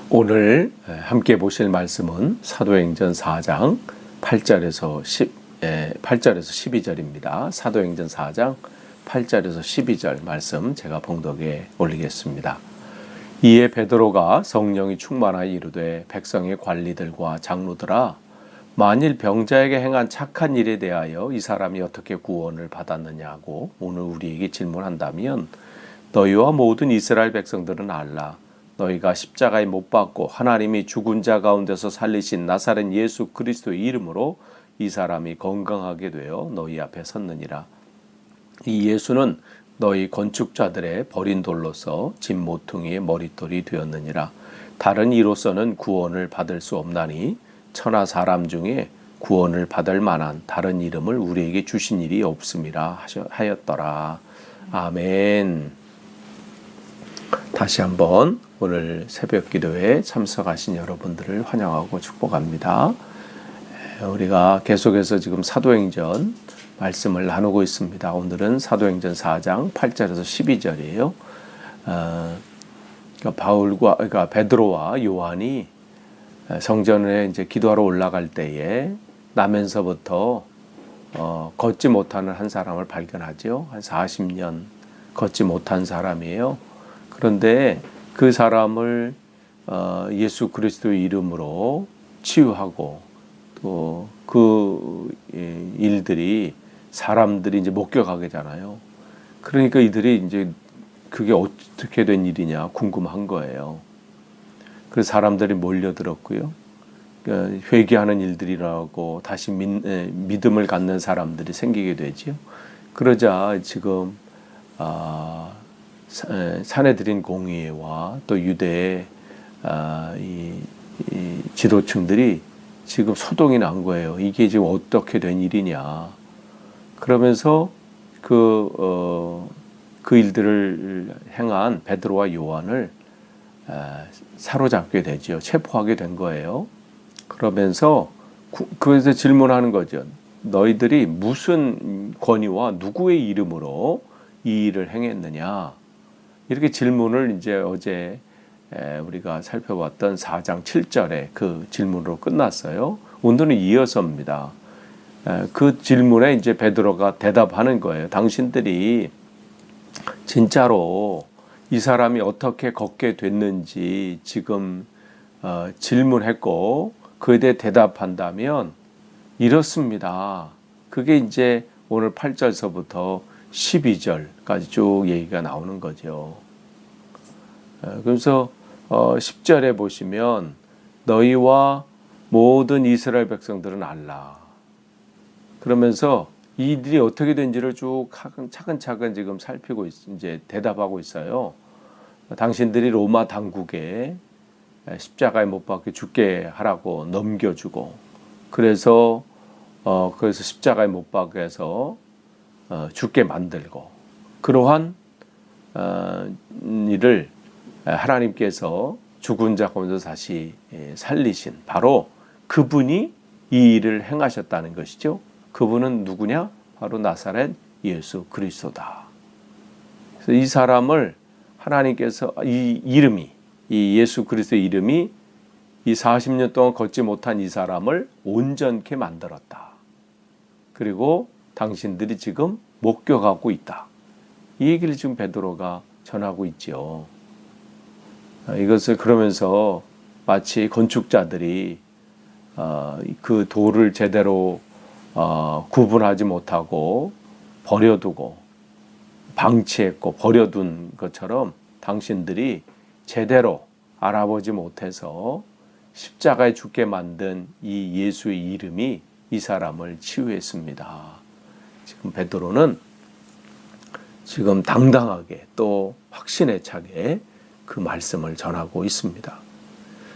오늘 함께 보실 말씀은 사도행전 4장 8절에서 12절입니다. 사도행전 4장 8절에서 12절 말씀 제가 봉독에 올리겠습니다. 이에 베드로가 성령이 충만하여 이르되 백성의 관리들과 장로들아, 만일 병자에게 행한 착한 일에 대하여 이 사람이 어떻게 구원을 받았느냐고 오늘 우리에게 질문한다면, 너희와 모든 이스라엘 백성들은 알라. 너희가 십자가에 못 박고 하나님이 죽은 자 가운데서 살리신 나사렛 예수 그리스도의 이름으로 이 사람이 건강하게 되어 너희 앞에 섰느니라. 이 예수는 너희 건축자들의 버린 돌로서 집 모퉁이의 머릿돌이 되었느니라. 다른 이로서는 구원을 받을 수 없나니 천하 사람 중에 구원을 받을 만한 다른 이름을 우리에게 주신 일이 없음이라 하였더라. 아멘. 다시 한번 오늘 새벽 기도에 참석하신 여러분들을 환영하고 축복합니다. 우리가 계속해서 지금 사도행전 말씀을 나누고 있습니다. 오늘은 사도행전 4장 8절에서 12절이에요. 그러니까 베드로와 요한이 성전에 이제 기도하러 올라갈 때에 나면서부터 걷지 못하는 한 사람을 발견하죠. 한 40년 걷지 못한 사람이에요. 그런데 그 사람을 예수 그리스도의 이름으로 치유하고 또 그 일들이 사람들이 이제 목격하게 되잖아요. 그러니까 이들이 이제 그게 어떻게 된 일이냐 궁금한 거예요. 그래서 사람들이 몰려들었고요. 회개하는 일들이라고 다시 믿음을 갖는 사람들이 생기게 되죠. 그러자 지금 사내들인 공의회와 또 유대의 이 지도층들이 지금 소동이 난 거예요. 이게 지금 어떻게 된 일이냐. 그러면서 그 일들을 행한 베드로와 요한을 사로잡게 되죠. 체포하게 된 거예요. 그러면서 그래서 질문하는 거죠. 너희들이 무슨 권위와 누구의 이름으로 이 일을 행했느냐. 이렇게 질문을 이제 어제 우리가 살펴봤던 4장 7절에 그 질문으로 끝났어요. 오늘은 이어서입니다. 그 질문에 이제 베드로가 대답하는 거예요. 당신들이 진짜로 이 사람이 어떻게 걷게 됐는지 지금 질문했고 그에 대해 대답한다면 이렇습니다. 그게 이제 오늘 8절서부터 12절까지 쭉 얘기가 나오는 거죠. 그래서 10절에 보시면 너희와 모든 이스라엘 백성들은 알라. 그러면서 이들이 어떻게 된지를 쭉 차근차근 지금 살피고 이제 대답하고 있어요. 당신들이 로마 당국에 십자가에 못 박혀 죽게 하라고 넘겨주고 그래서 십자가에 못 박혀서 죽게 만들고 그러한 일을 하나님께서 죽은 자 가운데서 다시 살리신 바로 그분이 이 일을 행하셨다는 것이죠. 그분은 누구냐? 바로 나사렛 예수 그리스도다. 그래서 이 사람을 하나님께서 이 예수 그리스도의 이름이 이 40년 동안 걷지 못한 이 사람을 온전케 만들었다. 그리고 당신들이 지금 목격하고 있다. 이 얘기를 지금 베드로가 전하고 있죠. 이것을 그러면서 마치 건축자들이 그 돌을 제대로 구분하지 못하고 버려두고 방치했고 버려둔 것처럼 당신들이 제대로 알아보지 못해서 십자가에 죽게 만든 이 예수의 이름이 이 사람을 치유했습니다. 지금 베드로는 지금 당당하게 또 확신에 차게 그 말씀을 전하고 있습니다.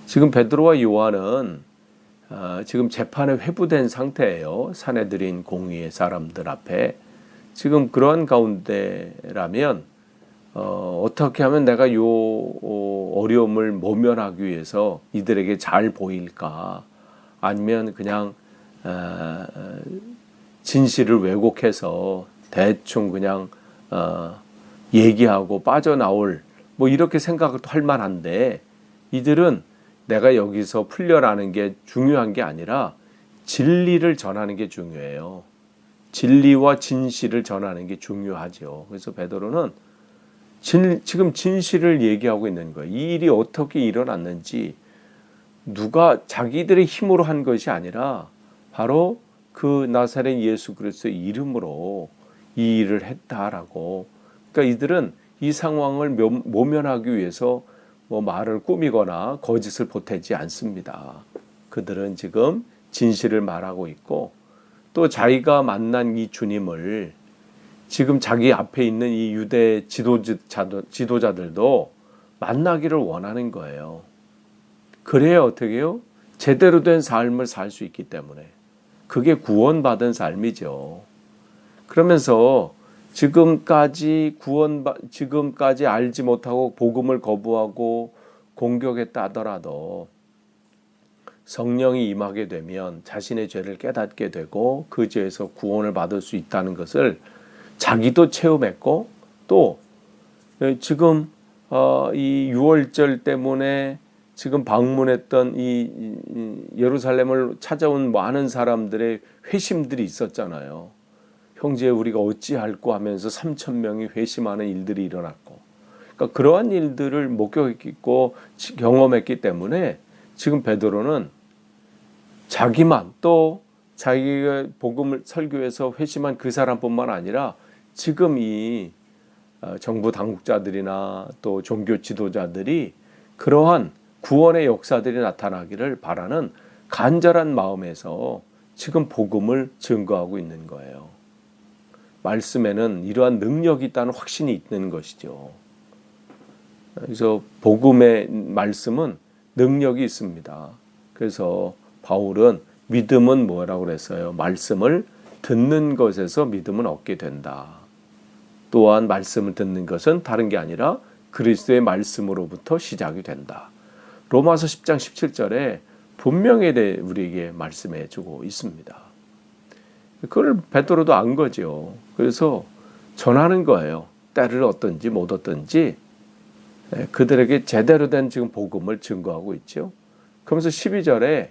지금 베드로와 요한은 지금 재판에 회부된 상태예요. 사내들인 공의의 사람들 앞에 지금 그러한 가운데라면 어떻게 하면 내가 요 어려움을 모면하기 위해서 이들에게 잘 보일까? 아니면 그냥 진실을 왜곡해서 대충 그냥 얘기하고 빠져나올 뭐 이렇게 생각을 할 만한데 이들은 내가 여기서 풀려나는 게 중요한 게 아니라 진리를 전하는 게 중요해요. 진리와 진실을 전하는 게 중요하죠. 그래서 베드로는 지금 진실을 얘기하고 있는 거예요. 이 일이 어떻게 일어났는지, 누가 자기들의 힘으로 한 것이 아니라 바로 그 나사렛 예수 그리스도의 이름으로 이 일을 했다라고. 그러니까 이들은 이 상황을 모면하기 위해서 뭐 말을 꾸미거나 거짓을 보태지 않습니다. 그들은 지금 진실을 말하고 있고, 또 자기가 만난 이 주님을 지금 자기 앞에 있는 이 유대 지도자들도 만나기를 원하는 거예요. 그래야 어떻게 해요? 제대로 된 삶을 살 수 있기 때문에. 그게 구원받은 삶이죠. 그러면서 지금까지 알지 못하고 복음을 거부하고 공격했다 하더라도 성령이 임하게 되면 자신의 죄를 깨닫게 되고 그 죄에서 구원을 받을 수 있다는 것을 자기도 체험했고, 또 지금 이 유월절 때문에 지금 방문했던 이 예루살렘을 찾아온 많은 사람들의 회심들이 있었잖아요. 형제 우리가 어찌할꼬 하면서 3,000명이 회심하는 일들이 일어났고, 그러니까 그러한 일들을 목격했고 경험했기 때문에 지금 베드로는 자기만, 또 자기가 복음을 설교해서 회심한 그 사람뿐만 아니라 지금 이 정부 당국자들이나 또 종교 지도자들이 그러한 구원의 역사들이 나타나기를 바라는 간절한 마음에서 지금 복음을 증거하고 있는 거예요. 말씀에는 이러한 능력이 있다는 확신이 있는 것이죠. 그래서 복음의 말씀은 능력이 있습니다. 그래서 바울은 믿음은 뭐라고 그랬어요? 말씀을 듣는 것에서 믿음은 얻게 된다. 또한 말씀을 듣는 것은 다른 게 아니라 그리스도의 말씀으로부터 시작이 된다. 로마서 10장 17절에 분명히 우리에게 말씀해 주고 있습니다. 그걸 베드로도 안 거죠. 그래서 전하는 거예요. 때를 얻든지 못 얻든지 그들에게 제대로 된 지금 복음을 증거하고 있죠. 그러면서 12절에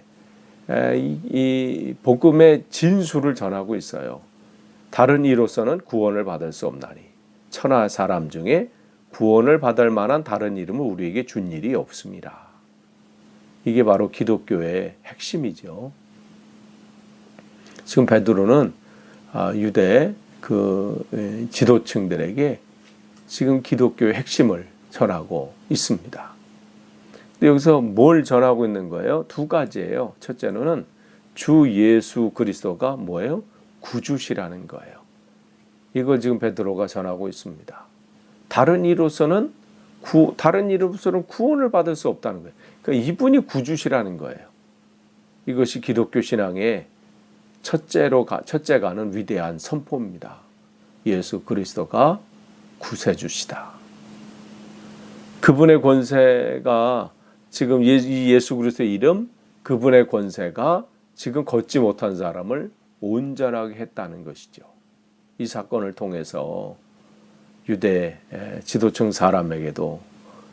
이 복음의 진수를 전하고 있어요. 다른 이로서는 구원을 받을 수 없나니 천하 사람 중에 구원을 받을 만한 다른 이름을 우리에게 준 일이 없습니다. 이게 바로 기독교의 핵심이죠. 지금 베드로는 유대 그 지도층들에게 지금 기독교의 핵심을 전하고 있습니다. 근데 여기서 뭘 전하고 있는 거예요? 두 가지예요. 첫째는 주 예수 그리스도가 뭐예요? 구주시라는 거예요. 이걸 지금 베드로가 전하고 있습니다. 다른 이로서는 구원을 받을 수 없다는 거예요. 그러니까 이분이 구주시라는 거예요. 이것이 기독교 신앙의 첫째가는 위대한 선포입니다. 예수 그리스도가 구세주시다. 그분의 권세가 지금 이 예수 그리스도의 이름, 그분의 권세가 지금 걷지 못한 사람을 온전하게 했다는 것이죠. 이 사건을 통해서 유대 지도층 사람에게도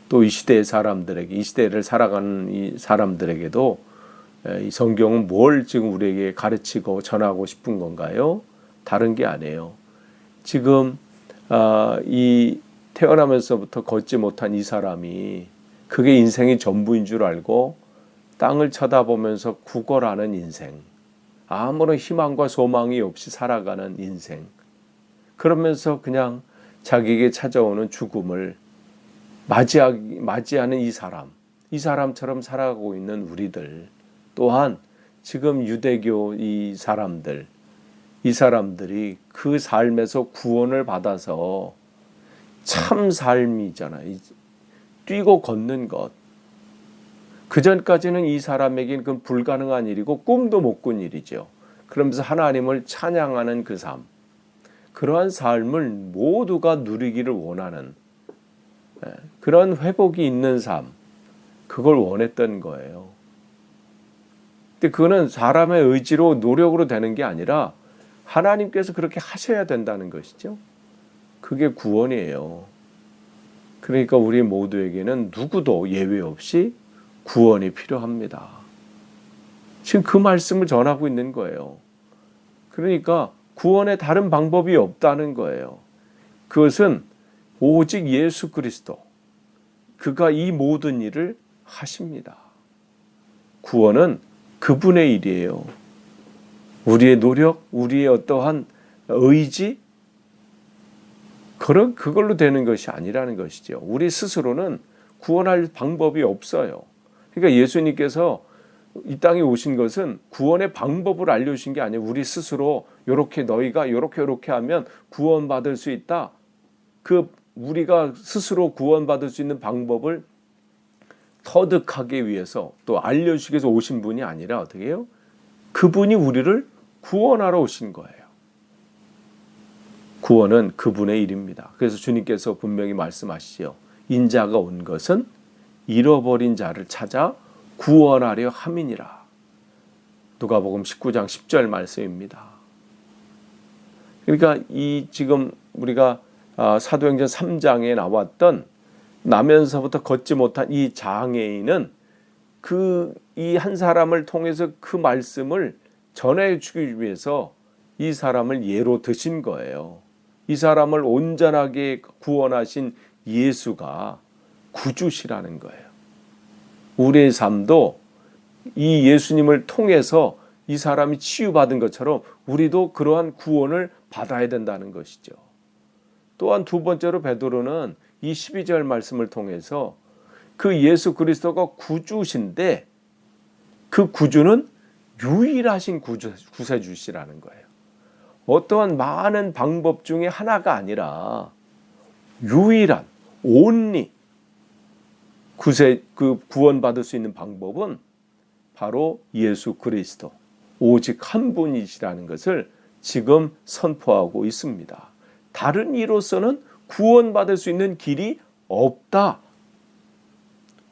또 이 시대의 사람들에게, 이 시대를 살아가는 이 사람들에게도 이 성경은 뭘 지금 우리에게 가르치고 전하고 싶은 건가요? 다른 게 아니에요. 지금 이 태어나면서부터 걷지 못한 이 사람이 그게 인생이 전부인 줄 알고 땅을 쳐다보면서 구걸하는 인생, 아무런 희망과 소망이 없이 살아가는 인생, 그러면서 그냥 자기에게 찾아오는 죽음을 맞이하는 이 사람처럼 살아가고 있는 우리들, 또한 지금 유대교 이 사람들이 그 삶에서 구원을 받아서 참 삶이잖아요. 뛰고 걷는 것. 그 전까지는 이 사람에게는 그건 불가능한 일이고 꿈도 못 꾼 일이죠. 그러면서 하나님을 찬양하는 그 삶. 그러한 삶을 모두가 누리기를 원하는 그런 회복이 있는 삶. 그걸 원했던 거예요. 근데 그거는 사람의 의지로 노력으로 되는 게 아니라 하나님께서 그렇게 하셔야 된다는 것이죠. 그게 구원이에요. 그러니까 우리 모두에게는 누구도 예외 없이 구원이 필요합니다. 지금 그 말씀을 전하고 있는 거예요. 그러니까 구원의 다른 방법이 없다는 거예요. 그것은 오직 예수 그리스도, 그가 이 모든 일을 하십니다. 구원은 그분의 일이에요. 우리의 노력, 우리의 어떠한 의지, 그걸로 되는 것이 아니라는 것이죠. 우리 스스로는 구원할 방법이 없어요. 그러니까 예수님께서 이 땅에 오신 것은 구원의 방법을 알려주신 게 아니에요. 우리 스스로 이렇게 너희가 이렇게 하면 구원받을 수 있다. 우리가 스스로 구원받을 수 있는 방법을 터득하기 위해서 또 알려주시기 위해서 오신 분이 아니라 어떻게 해요? 그분이 우리를 구원하러 오신 거예요. 구원은 그분의 일입니다. 그래서 주님께서 분명히 말씀하시죠. 인자가 온 것은 잃어버린 자를 찾아 구원하려 함이니라. 누가복음 19장 10절 말씀입니다. 그러니까 이 지금 우리가 사도행전 3장에 나왔던 나면서부터 걷지 못한 이 장애인은 이 한 사람을 통해서 그 말씀을 전해주기 위해서 이 사람을 예로 드신 거예요. 이 사람을 온전하게 구원하신 예수가 구주시라는 거예요. 우리의 삶도 이 예수님을 통해서 이 사람이 치유받은 것처럼 우리도 그러한 구원을 받아야 된다는 것이죠. 또한 두 번째로 베드로는 이 12절 말씀을 통해서 그 예수 그리스도가 구주신데 그 구주는 유일하신 구세주시라는 거예요. 어떠한 많은 방법 중에 하나가 아니라 유일한 only 구원받을 수 있는 방법은 바로 예수 그리스도 오직 한 분이시라는 것을 지금 선포하고 있습니다. 다른 이로서는 구원받을 수 있는 길이 없다.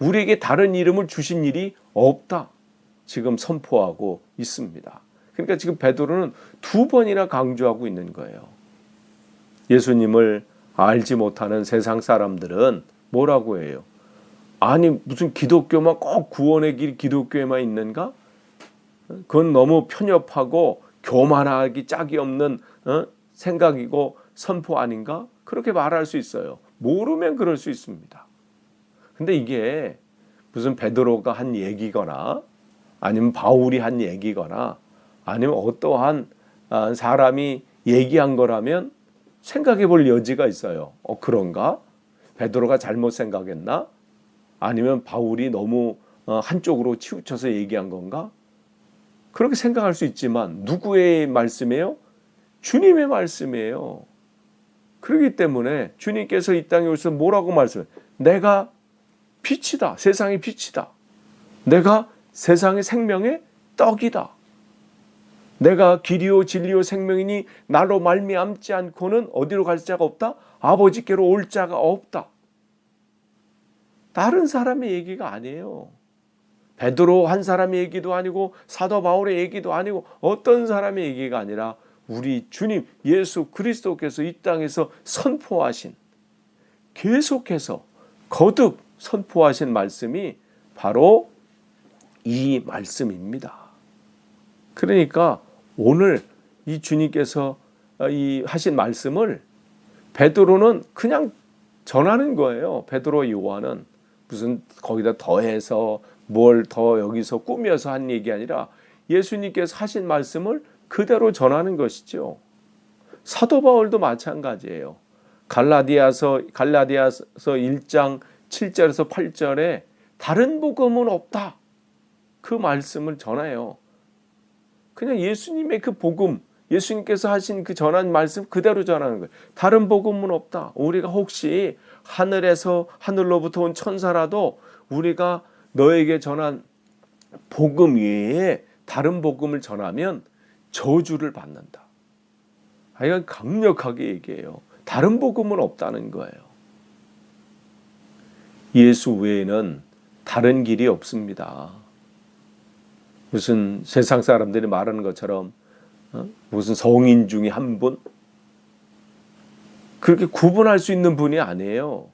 우리에게 다른 이름을 주신 일이 없다. 지금 선포하고 있습니다. 그러니까 지금 베드로는 두 번이나 강조하고 있는 거예요. 예수님을 알지 못하는 세상 사람들은 뭐라고 해요? 아니 무슨 기독교만 꼭 구원의 길 기독교에만 있는가? 그건 너무 편협하고 교만하기 짝이 없는 생각이고 선포 아닌가? 그렇게 말할 수 있어요. 모르면 그럴 수 있습니다. 근데 이게 무슨 베드로가 한 얘기거나 아니면 바울이 한 얘기거나 아니면 어떠한 사람이 얘기한 거라면 생각해 볼 여지가 있어요. 그런가? 베드로가 잘못 생각했나? 아니면 바울이 너무 한쪽으로 치우쳐서 얘기한 건가? 그렇게 생각할 수 있지만 누구의 말씀이에요? 주님의 말씀이에요. 그렇기 때문에 주님께서 이 땅에 오셔서 뭐라고 말씀해요? 내가 빛이다. 세상의 빛이다. 내가 세상의 생명의 떡이다. 내가 길이요 진리요 생명이니 나로 말미암지 않고는 어디로 갈 자가 없다? 아버지께로 올 자가 없다. 다른 사람의 얘기가 아니에요. 베드로 한 사람의 얘기도 아니고 사도 바울의 얘기도 아니고 어떤 사람의 얘기가 아니라 우리 주님 예수 그리스도께서 이 땅에서 선포하신 계속해서 거듭 선포하신 말씀이 바로 이 말씀입니다. 그러니까 오늘 이 주님께서 이 하신 말씀을 베드로는 그냥 전하는 거예요. 베드로 요한은 무슨 거기다 더해서 뭘 더 여기서 꾸며서 한 얘기 아니라 예수님께서 하신 말씀을 그대로 전하는 것이죠. 사도 바울도 마찬가지예요. 갈라디아서 1장 7절에서 8절에 다른 복음은 없다. 그 말씀을 전해요. 그냥 예수님의 그 복음, 예수님께서 하신 그 전한 말씀 그대로 전하는 거예요. 다른 복음은 없다. 우리가 혹시 하늘로부터 온 천사라도 우리가 너에게 전한 복음 외에 다른 복음을 전하면 저주를 받는다. 이건 강력하게 얘기해요. 다른 복음은 없다는 거예요. 예수 외에는 다른 길이 없습니다. 무슨 세상 사람들이 말하는 것처럼 무슨 성인 중에 한 분? 그렇게 구분할 수 있는 분이 아니에요.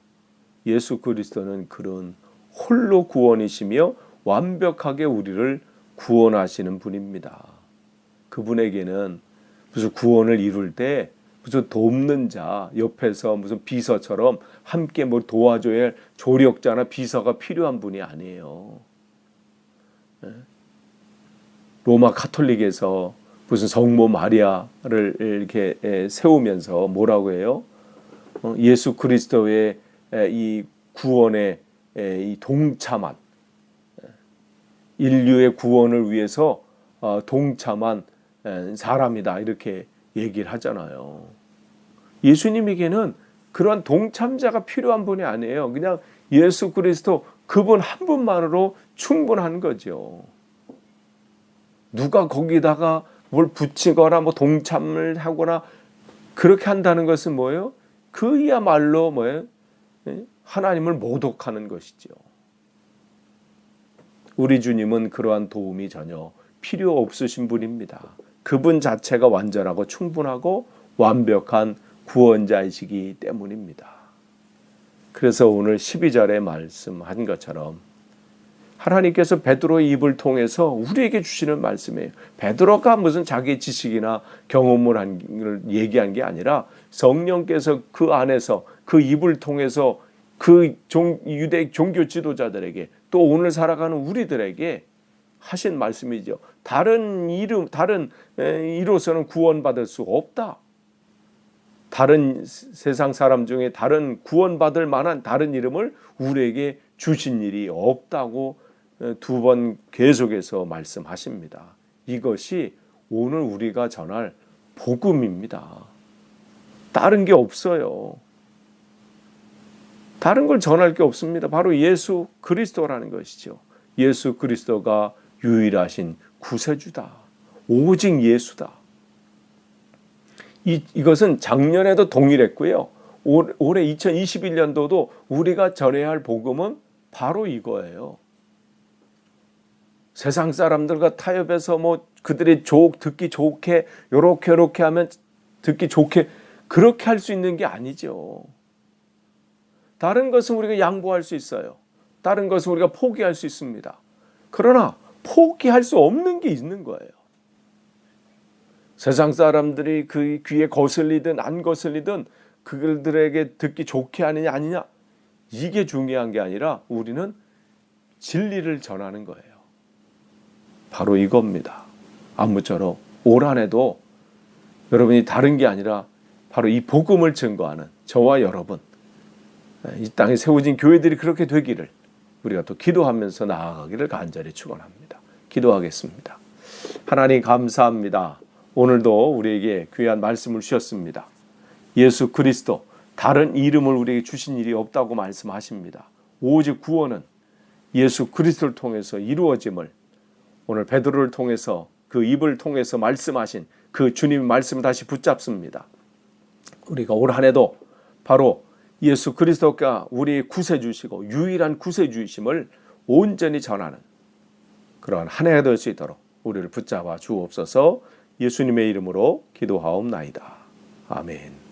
예수 그리스도는 그런 홀로 구원이시며 완벽하게 우리를 구원하시는 분입니다. 그분에게는 무슨 구원을 이룰 때 무슨 돕는 자, 옆에서 무슨 비서처럼 함께 뭐 도와줘야 할 조력자나 비서가 필요한 분이 아니에요. 로마 카톨릭에서 무슨 성모 마리아를 이렇게 세우면서 뭐라고 해요? 예수 그리스도의 이 구원에 이 동참한, 인류의 구원을 위해서 동참한 사람이다, 이렇게 얘기를 하잖아요. 예수님에게는 그러한 동참자가 필요한 분이 아니에요. 그냥 예수 그리스도 그분 한 분만으로 충분한 거죠. 누가 거기다가 뭘 붙이거나 뭐 동참을 하거나 그렇게 한다는 것은 뭐예요? 그야말로 뭐예요? 하나님을 모독하는 것이죠. 우리 주님은 그러한 도움이 전혀 필요 없으신 분입니다. 그분 자체가 완전하고 충분하고 완벽한 구원자이시기 때문입니다. 그래서 오늘 12절에 말씀한 것처럼 하나님께서 베드로의 입을 통해서 우리에게 주시는 말씀이에요. 베드로가 무슨 자기 지식이나 경험을 한 걸 얘기한 게 아니라 성령께서 그 안에서 그 입을 통해서 그 유대 종교 지도자들에게 또 오늘 살아가는 우리들에게 하신 말씀이죠. 다른 이로서는 구원받을 수 없다. 다른 세상 사람 중에 다른 구원받을 만한 다른 이름을 우리에게 주신 일이 없다고 두 번 계속해서 말씀하십니다. 이것이 오늘 우리가 전할 복음입니다. 다른 게 없어요. 다른 걸 전할 게 없습니다. 바로 예수 그리스도라는 것이죠. 예수 그리스도가 유일하신 구세주다. 오직 예수다. 이것은 작년에도 동일했고요. 올해 2021년도도 우리가 전해야 할 복음은 바로 이거예요. 세상 사람들과 타협해서 뭐 그들이 듣기 좋게 요렇게 하면 듣기 좋게 그렇게 할 수 있는 게 아니죠. 다른 것은 우리가 양보할 수 있어요. 다른 것은 우리가 포기할 수 있습니다. 그러나 포기할 수 없는 게 있는 거예요. 세상 사람들이 그 귀에 거슬리든 안 거슬리든 그들에게 듣기 좋게 하느냐 아니냐, 이게 중요한 게 아니라 우리는 진리를 전하는 거예요. 바로 이겁니다. 아무쪼록 올 한 해도 여러분이 다른 게 아니라 바로 이 복음을 증거하는 저와 여러분, 이 땅에 세워진 교회들이 그렇게 되기를 우리가 또 기도하면서 나아가기를 간절히 축원합니다. 기도하겠습니다. 하나님 감사합니다. 오늘도 우리에게 귀한 말씀을 주셨습니다. 예수 그리스도 다른 이름을 우리에게 주신 일이 없다고 말씀하십니다. 오직 구원은 예수 그리스도를 통해서 이루어짐을 오늘 베드로를 통해서 그 입을 통해서 말씀하신 그 주님의 말씀을 다시 붙잡습니다. 우리가 올 한 해도 바로 예수 그리스도가 우리의 구세주시고 유일한 구세주이심을 온전히 전하는 그러한 한 해가 될 수 있도록 우리를 붙잡아 주옵소서. 예수님의 이름으로 기도하옵나이다. 아멘.